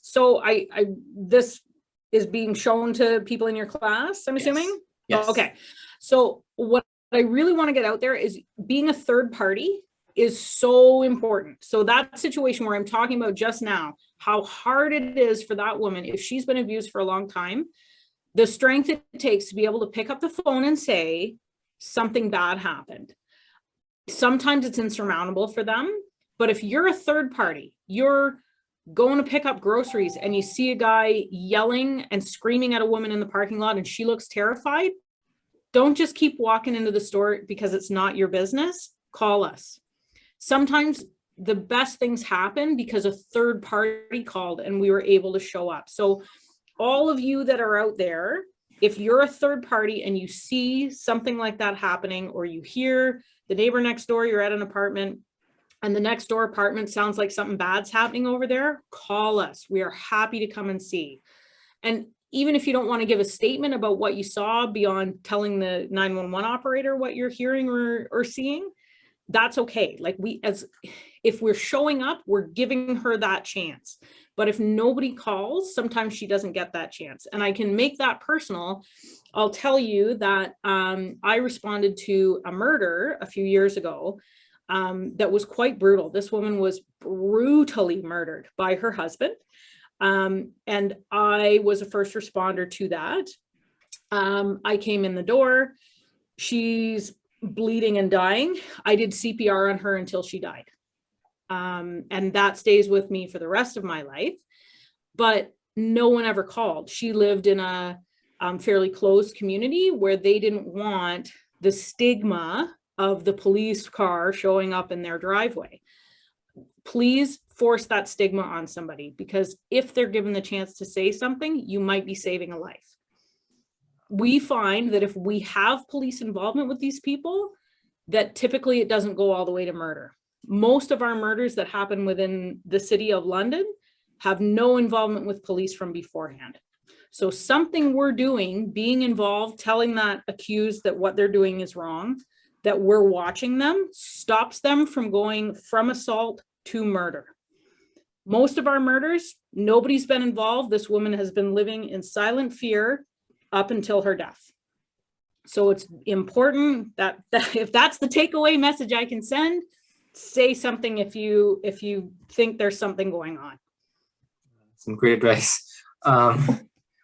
So this is being shown to people in your class, I'm assuming? Yes. Okay. So what I really want to get out there is being a third party is so important. So that situation where I'm talking about just now, how hard it is for that woman, if she's been abused for a long time, the strength it takes to be able to pick up the phone and say something bad happened. Sometimes it's insurmountable for them, but if you're a third party, you're going to pick up groceries and you see a guy yelling and screaming at a woman in the parking lot and she looks terrified, don't just keep walking into the store because it's not your business. Call us. Sometimes the best things happen because a third party called and we were able to show up. So all of you that are out there, if you're a third party and you see something like that happening, or you hear the neighbor next door, you're at an apartment and the next door apartment sounds like something bad's happening over there, call us. We are happy to come and see. And even if you don't want to give a statement about what you saw beyond telling the 911 operator what you're hearing or seeing, that's okay. Like if we're showing up, we're giving her that chance. But if nobody calls, sometimes she doesn't get that chance. And I can make that personal. I'll tell you that I responded to a murder a few years ago that was quite brutal. This woman was brutally murdered by her husband. And I was a first responder to that. I came in the door. She's bleeding and dying. I did CPR on her until she died. And that stays with me for the rest of my life. But no one ever called. She lived in a fairly closed community where they didn't want the stigma of the police car showing up in their driveway. Please force that stigma on somebody, because if they're given the chance to say something, you might be saving a life. We find that if we have police involvement with these people, that typically it doesn't go all the way to murder. Most of our murders that happen within the city of London have no involvement with police from beforehand. So something we're doing, being involved, telling that accused that what they're doing is wrong, that we're watching them, stops them from going from assault to murder. Most of our murders, nobody's been involved. This woman has been living in silent fear up until her death. So it's important that if that's the takeaway message I can send, say something if you think there's something going on. Some great advice.